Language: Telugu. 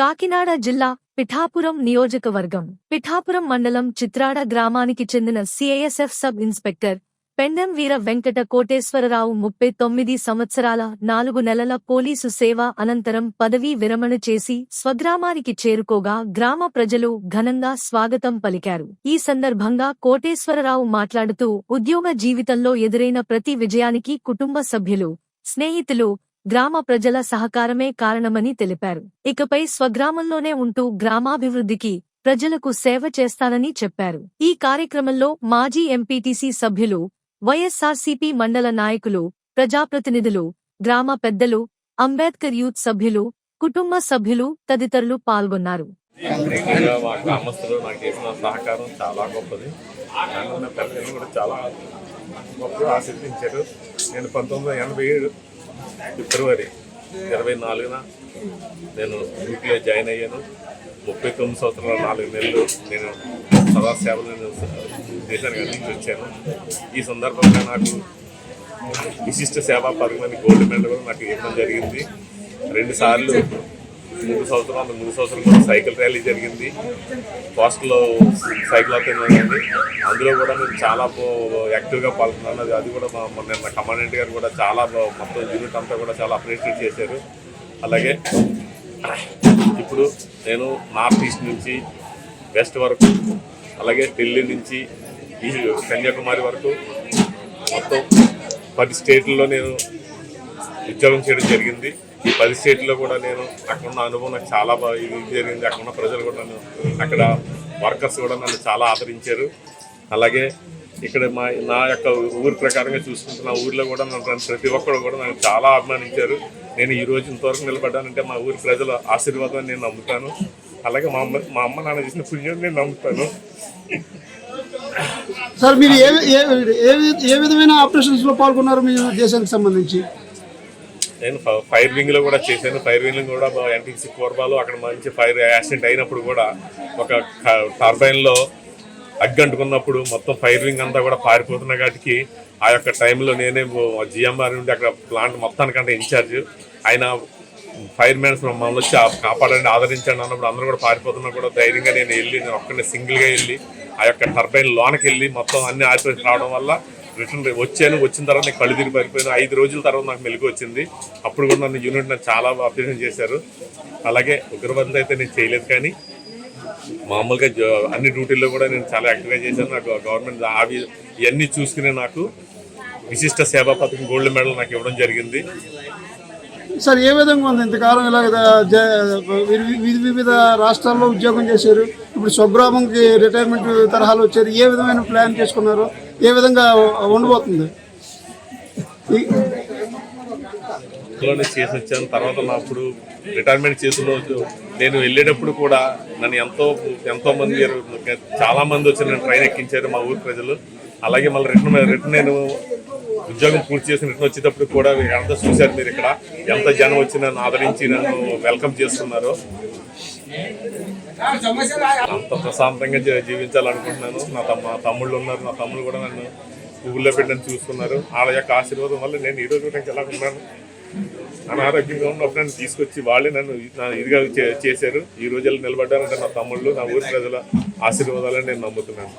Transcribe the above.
కాకినాడ జిల్లా పిఠాపురం నియోజకవర్గం పిఠాపురం మండలం చిత్రాడ గ్రామానికి చెందిన CISF sub inspector Pendem Veera Venkata Koteswararao 39 సంవత్సరాల 4 నెలల పోలీసు సేవ అనంతరం పదవీ విరమణ చేసి స్వగ్రామానికి చేరుకోగా గ్రామ ప్రజలు ఘనంగా స్వాగతం పలికారు. ఈ సందర్భంగా కోటేశ్వరరావు మాట్లాడుతూ ఉద్యోగ జీవితంలో ఎదురైన ప్రతి విజయానికి కుటుంబ సభ్యులు, స్నేహితులు, గ్రామ ప్రజల సహకారమే కారణమని తెలిపారు. ఇకపై స్వగ్రామంలోనే ఉంటూ గ్రామాభివృద్ధికి, ప్రజలకు సేవ చేస్తానని చెప్పారు. ఈ కార్యక్రమంలో మాజీ ఎంపీటీసీ సభ్యులు, వైఎస్ఆర్సీపీ మండల నాయకులు, ప్రజాప్రతినిధులు, గ్రామ పెద్దలు, అంబేద్కర్ యూత్ సభ్యులు, కుటుంబ సభ్యులు తదితరులు పాల్గొన్నారు. సహకారం చాలా గొప్పది. కూడా చాలా గొప్పగా ఆశీర్వదించారు. నేను 1987 ఫిబ్రవరి 24న నేను డ్యూటీలో జాయిన్ అయ్యాను. 39 సంవత్సరాల 4 నెలలు నేను సదాసేవలు దేశానికి అందించి వచ్చాను. ఈ సందర్భంగా నాకు విశిష్ట సేవా పథకం గోల్డ్ మెడల్ కూడా నాకు ఇవ్వడం జరిగింది. 2 సార్లు 3 సంవత్సరాలు కూడా సైకిల్ ర్యాలీ జరిగింది. పోస్ట్లో సైకిల్ అవుతుంది. అందులో కూడా నేను చాలా యాక్టివ్గా పాల్గొన్నాను. అది కూడా నిన్న కమాండెంట్ గారు కూడా చాలా మొత్తం యూనిట్ అంతా కూడా చాలా అప్రిషియేట్ చేశారు. అలాగే ఇప్పుడు నేను నార్త్ ఈస్ట్ నుంచి వెస్ట్ వరకు, అలాగే ఢిల్లీ నుంచి ఈ కన్యాకుమారి వరకు మొత్తం 10 స్టేట్లలో నేను ఉద్యోగం చేయడం జరిగింది. ఈ 10 స్టేట్లో కూడా నేను అక్కడున్న అనుభవం నాకు చాలా బాగా జరిగింది. అక్కడున్న ప్రజలు కూడా నన్ను, అక్కడ వర్కర్స్ కూడా నన్ను చాలా ఆదరించారు. అలాగే ఇక్కడ నా యొక్క ఊరి ప్రకారంగా చూసుకుంటున్న ఊరిలో కూడా నన్ను ప్రతి ఒక్కరు కూడా నన్ను చాలా అభిమానించారు. నేను ఈ రోజు ఇంతవరకు నిలబడ్డానంటే మా ఊరి ప్రజల ఆశీర్వాదాన్ని నేను నమ్ముతాను. అలాగే మా అమ్మ నాన్న చేసిన పుణ్యం నేను నమ్ముతాను. సార్, మీరు ఏ విధమైన ఆపరేషన్స్ లో పాల్గొన్నారు మీ దేశానికి సంబంధించి? నేను ఫైర్ వింగ్ లో కూడా చేశాను. ఫైర్ వింగ్ కూడా ఎన్టీసీ కోర్బాలో అక్కడ మంచి ఫైర్ యాక్సిడెంట్ అయినప్పుడు కూడా ఒక టర్బైన్ లో అగ్గంటుకున్నప్పుడు మొత్తం ఫైర్ వింగ్ అంతా కూడా పారిపోతున్న వాటికి ఆ యొక్క టైంలో నేనే జిఎంఆర్ నుండి అక్కడ ప్లాంట్ మొత్తానికంటే ఇన్ఛార్జ్. ఆయన ఫైర్ మ్యాన్స్ మమ్మల్ని వచ్చి కాపాడండి, ఆదరించండి అన్నప్పుడు అందరూ కూడా పారిపోతున్నా కూడా ధైర్యంగా నేను ఒక్కడే సింగిల్గా వెళ్ళి ఆ యొక్క టర్బైన్ లోనకి వెళ్ళి మొత్తం అన్ని ఆపరేషన్ రావడం వల్ల రిటర్న్ వచ్చాను. వచ్చిన తర్వాత నేను కళ్ళు తిరిగి పారిపోయాను. 5 రోజుల తర్వాత నాకు మెలుగు వచ్చింది. అప్పుడు కూడా నన్ను యూనిట్ నాకు చాలా అప్రిషియేట్ చేశారు. అలాగే ఉగ్రవాదులు అయితే నేను చేయలేదు, కానీ మామూలుగా అన్ని డ్యూటీల్లో కూడా నేను చాలా యాక్టివ్గా చేశాను. నాకు గవర్నమెంట్ ఇవన్నీ చూసుకునే నాకు విశిష్ట సేవా పథకం గోల్డ్ మెడల్ నాకు ఇవ్వడం జరిగింది. సార్, ఏ విధంగా ఉంది? ఇంతకాలం ఇలా వివిధ రాష్ట్రాల్లో ఉద్యోగం చేశారు, ఇప్పుడు స్వగ్రామంకి రిటైర్మెంట్ తరహాలో వచ్చారు. ఏ విధమైన ప్లాన్ చేసుకున్నారు? ఏ విధంగా ఉండబోతుంది? చేసి వచ్చాను. తర్వాత అప్పుడు రిటైర్మెంట్ చేసిన రోజు నేను వెళ్ళేటప్పుడు కూడా నన్ను ఎంతో మంది చాలా మంది వచ్చి నన్ను ట్రైన్ ఎక్కించారు మా ఊరి ప్రజలు. అలాగే మళ్ళీ రిటర్న్ నేను ఉద్యోగం పూర్తి చేసిన రిటర్న్ వచ్చేటప్పుడు కూడా అంతా చూశారు. మీరు ఇక్కడ ఎంత జనం వచ్చి నన్ను ఆదరించి నన్ను వెల్కమ్ చేస్తున్నారు. అంత ప్రశాంతంగా జీవించాలనుకుంటున్నాను. మా తమ్ముళ్ళు ఉన్నారు. నా తమ్ముళ్ళు కూడా నన్ను ఊళ్ళో పెట్టని చూస్తున్నారు. వాళ్ళ యొక్క ఆశీర్వాదం వల్ల నేను ఈరోజు కూడా ఎలా ఉన్నాను. అనారోగ్యంగా ఉన్నప్పుడు నన్ను తీసుకొచ్చి వాళ్ళే నన్ను ఇదిగా చేశారు. ఈ రోజుల్లో నిలబడ్డారంటే నా తమ్ముళ్ళు, నా ఊరి ప్రజల ఆశీర్వాదాలని నేను నమ్ముతున్నాను.